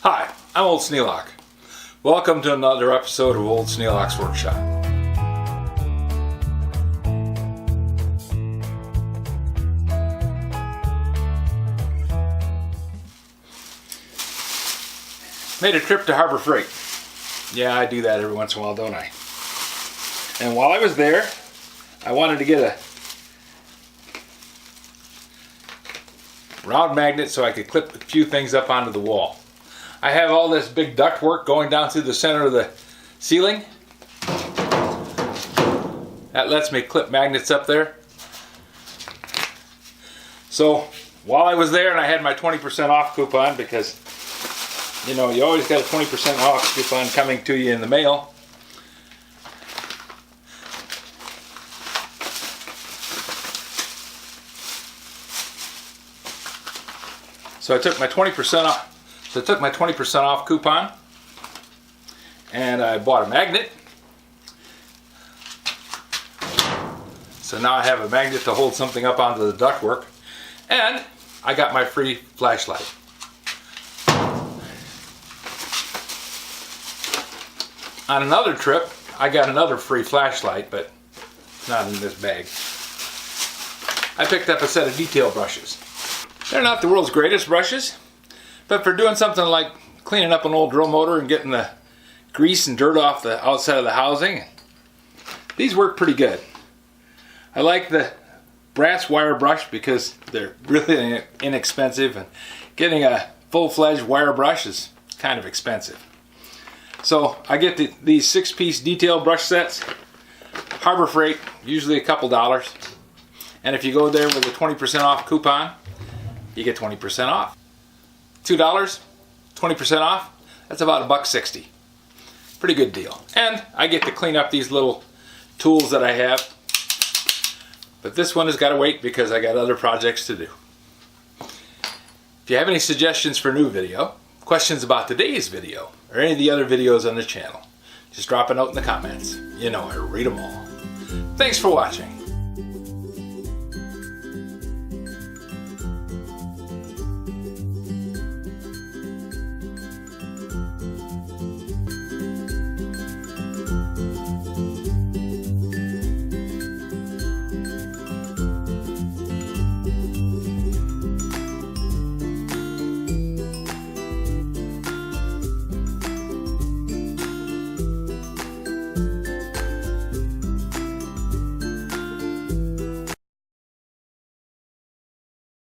Hi, I'm Old Sneelock. Welcome to another episode of Old Sneelock's Workshop. Made a trip to Harbor Freight. Yeah, I do that every once in a while, don't I? And while I was there, I wanted to get a round magnet so I could clip a few things up onto the wall. I have all this big duct work going down through the center of the ceiling. That lets me clip magnets up there. So while I was there and I had my 20% off coupon, because you know, you always got a 20% off coupon coming to you in the mail. So I took my 20% off. So I took my 20% off coupon and I bought a magnet. So now I have a magnet to hold something up onto the ductwork, and I got my free flashlight. On another trip, I got another free flashlight, but not in this bag. I picked up a set of detail brushes. They're not the world's greatest brushes, but for doing something like cleaning up an old drill motor and getting the grease and dirt off the outside of the housing, these work pretty good. I like the brass wire brush because they're really inexpensive, and getting a full-fledged wire brush is kind of expensive. So I get these 6-piece detail brush sets, Harbor Freight, usually a couple dollars. And if you go there with a 20% off coupon, you get 20% off. $2, 20% off, that's about $1.60. Pretty good deal. And I get to clean up these little tools that I have. But this one has got to wait because I got other projects to do. If you have any suggestions for a new video, questions about today's video, or any of the other videos on the channel, just drop a note in the comments. You know I read them all. Thanks for watching.